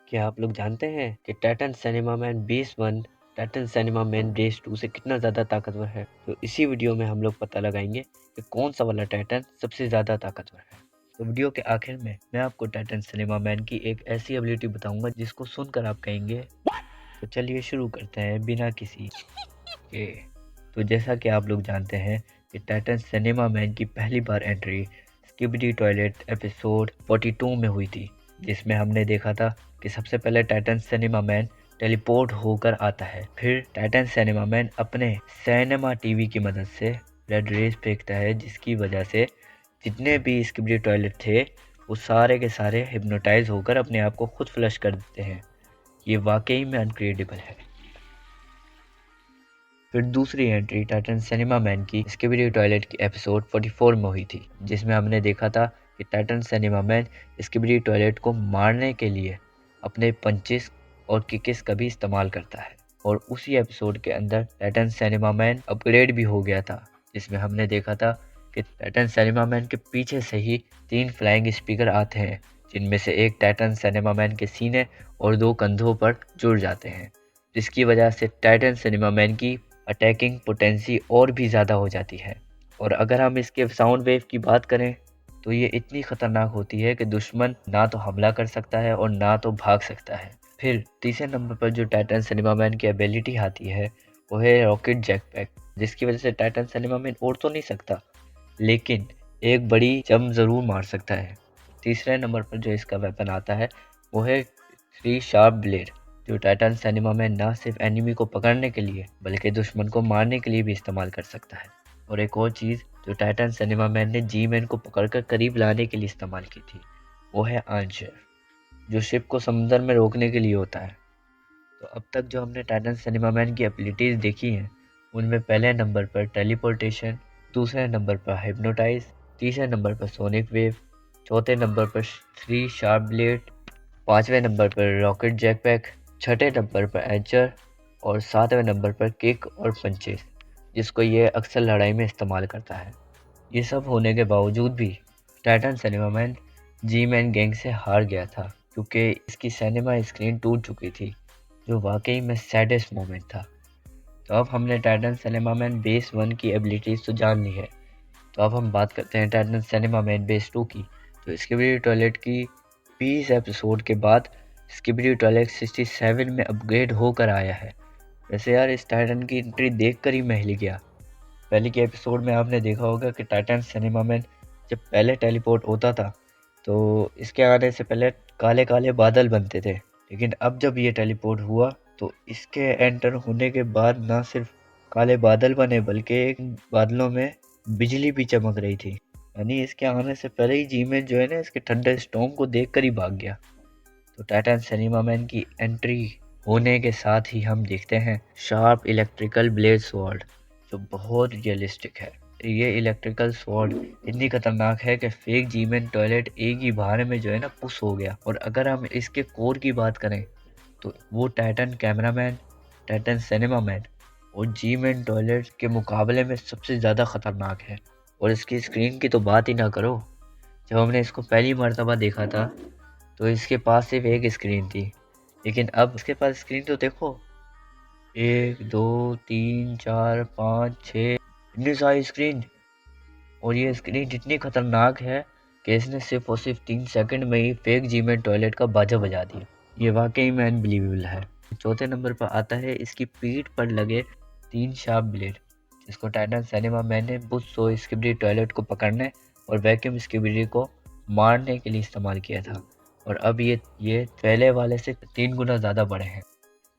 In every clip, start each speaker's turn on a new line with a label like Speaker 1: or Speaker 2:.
Speaker 1: क्या आप लोग जानते हैं कि Titan cinema man base 1 Titan cinema man base 2 से कितना ज़्यादा ताकतवर है? तो इसी वीडियो में हम लोग पता लगाएंगे कि कौन सा वाला टाइटन सबसे ज़्यादा ताकतवर है। तो वीडियो के आखिर में मैं आपको टाइटन सिनेमा मैन की एक ऐसी एबिलिटी बताऊंगा जिसको सुनकर आप कहेंगे तो चलिए शुरू करते हैं बिना किसी के। तो जैसा कि आप लोग जानते हैं कि टाइटन सिनेमा मैन की पहली बार एंट्री स्किबिडी टॉयलेट एपिसोड 42 में हुई थी, जिसमें हमने देखा था कि सबसे पहले टाइटन सिनेमा मैन टेलीपोर्ट होकर आता है। फिर टाइटन सिनेमा मैन अपने सिनेमा टीवी की मदद से रेड रेज फेंकता है, जिसकी वजह से जितने भी स्किबिडी टॉयलेट थे वो सारे के सारे हिप्नोटाइज होकर अपने आप को खुद फ्लश कर देते हैं। ये वाकई में अनक्रेडिबल है। फिर दूसरी एंट्री टाइटन सिनेमा मैन की स्किबिडी टॉयलेट की एपिसोड 44 में हुई थी, जिसमें हमने देखा था कि Titan cinema man skibidi toilet को मारने के लिए अपने पंचेस और किकेस का भी इस्तेमाल करता है। और उसी एपिसोड के अंदर टाइटन सिनेमा मैन अपग्रेड भी हो गया था, जिसमें हमने देखा था कि टाइटन सिनेमा मैन के पीछे से ही 3 फ्लाइंग स्पीकर आते हैं, जिनमें से एक टाइटन सिनेमा मैन के सीने और 2 कंधों पर जुड़ जाते हैं, जिसकी वजह से टाइटन सिनेमा मैन की अटैकिंग पोटेंसी और भी ज़्यादा हो जाती है। और अगर हम इसके साउंड वेव की बात करें तो ये इतनी ख़तरनाक होती है कि दुश्मन ना तो हमला कर सकता है और ना तो भाग सकता है। फिर तीसरे नंबर पर जो टाइटन सिनेमा मैन की एबिलिटी आती है वो है रॉकेट जेटपैक, जिसकी वजह से टाइटन सिनेमा मैन उड़ तो नहीं सकता लेकिन एक बड़ी जंप ज़रूर मार सकता है। तीसरे नंबर पर जो इसका वेपन आता है वो है 3 शार्प ब्लेड, जो टाइटन सिनेमा में न सिर्फ एनिमी को पकड़ने के लिए बल्कि दुश्मन को मारने के लिए भी इस्तेमाल कर सकता है। और एक और चीज़ जो टाइटन सिनेमा मैन ने जी मैन को पकड़कर करीब लाने के लिए इस्तेमाल की थी वो है आर्चर, जो शिप को समुद्र में रोकने के लिए होता है। तो अब तक जो हमने टाइटन सिनेमा मैन की एबिलिटीज़ देखी हैं उनमें पहले नंबर पर टेलीपोर्टेशन, दूसरे नंबर पर हिप्नोटाइज, तीसरे नंबर पर सोनिक वेव, चौथे नंबर पर 3 शार्प ब्लेड, पाँचवें नंबर पर रॉकेट जेटपैक, छठे नंबर पर एंचर और सातवें नंबर पर किक और पंचेस, जिसको ये अक्सर लड़ाई में इस्तेमाल करता है। ये सब होने के बावजूद भी टाइटन सिनेमा मैन जी मैन गैंग से हार गया था, क्योंकि इसकी सिनेमा स्क्रीन टूट चुकी थी, जो वाकई में सैडेस्ट मोमेंट था। तो अब हमने टाइटन सिनेमा मैन बेस 1 की एबिलिटीज़ तो जान ली है, तो अब हम बात करते हैं टाइटन सिनेमा मैन बेस 2 की। तो स्किबिडी टॉयलेट की 20 एपिसोड के बाद स्किबिडी टॉयलेट 67 में अपग्रेड होकर आया है। वैसे यार इस टाइटन की एंट्री देखकर ही मैं हिल गया। पहले के एपिसोड में आपने देखा होगा कि टाइटन सिनेमा मैन जब पहले टेलीपोर्ट होता था तो इसके आने से पहले काले काले बादल बनते थे, लेकिन अब जब ये टेलीपोर्ट हुआ तो इसके एंटर होने के बाद ना सिर्फ काले बादल बने बल्कि बादलों में बिजली भी चमक रही थी। यानी इसके आने से पहले ही जीमेन जो है ना इसके ठंडे स्टॉर्म को देखकर ही भाग गया। तो टाइटन सिनेमा मैन की एंट्री होने के साथ ही हम देखते हैं शार्प इलेक्ट्रिकल ब्लेड स्वॉर्ड, जो बहुत रियलिस्टिक है। ये इलेक्ट्रिकल स्वॉर्ड इतनी खतरनाक है कि फेक जीमेन टॉयलेट एक ही बार में जो है ना पुश हो गया। और अगर हम इसके कोर की बात करें तो वो Titan cameraman, Titan cinema man और जीमेन टॉयलेट के मुकाबले में सबसे ज़्यादा खतरनाक है। और इसकी स्क्रीन की तो बात ही ना करो। जब हमने इसको पहली मर्तबा देखा था तो इसके पास सिर्फ एक स्क्रीन थी, लेकिन अब इसके पास स्क्रीन तो देखो, 1 2 3 4 5 6 इतनी सारी स्क्रीन। और ये स्क्रीन इतनी खतरनाक है कि इसने सिर्फ और सिर्फ 3 सेकंड में ही फेक जीमेन टॉयलेट का बाजा बजा दिया। ये वाकई में अनबिलीवेबल है। चौथे नंबर पर आता है इसकी पीठ पर लगे 3 शार्प ब्लेड, जिसको टाइटन सिनेमा मैन ने बुस्सो स्किबिडी टॉयलेट को पकड़ने और वैक्यूम स्किबिडी को मारने के लिए इस्तेमाल किया था। और अब ये पहले वाले से 3 गुना ज़्यादा बड़े हैं।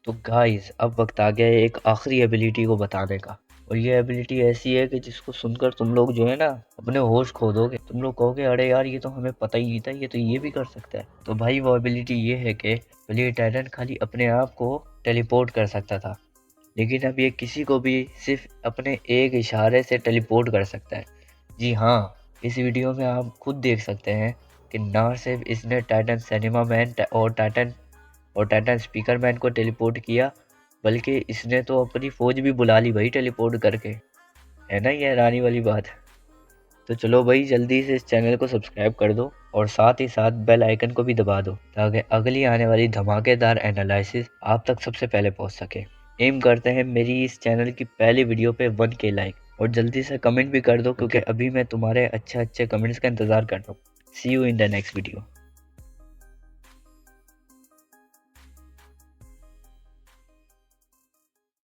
Speaker 1: तो गाइस अब वक्त आ गया है एक आखिरी एबिलिटी को बताने का। और ये एबिलिटी ऐसी है कि जिसको सुनकर तुम लोग जो है ना अपने होश खो दोगे। तुम लोग कहोगे अरे यार ये तो हमें पता ही नहीं था, ये तो ये भी कर सकता है। तो भाई वो एबिलिटी ये है कि पहले टाइटन खाली अपने आप को टेलीपोर्ट कर सकता था, लेकिन अब ये किसी को भी सिर्फ अपने एक इशारे से टेलीपोर्ट कर सकता है। जी हाँ, इस वीडियो में आप खुद देख सकते हैं कि ना सिर्फ इसने टाइटन सिनेमा मैन और टाइटन स्पीकर मैन को टेलीपोर्ट किया, बल्कि इसने तो अपनी फौज भी बुला ली भाई टेलीपोर्ट करके। है ना ये हैरानी वाली बात। तो चलो भाई जल्दी से इस चैनल को सब्सक्राइब कर दो और साथ ही साथ बेल आइकन को भी दबा दो ताकि अगली आने वाली धमाकेदार एनालिसिस आप तक सबसे पहले पहुंच सके। एम करते हैं मेरी इस चैनल की पहली वीडियो पे 1K लाइक, और जल्दी से कमेंट भी कर दो क्योंकि अभी मैं तुम्हारे अच्छे अच्छे कमेंट्स का इंतज़ार कर रहा हूँ। See you in the next video.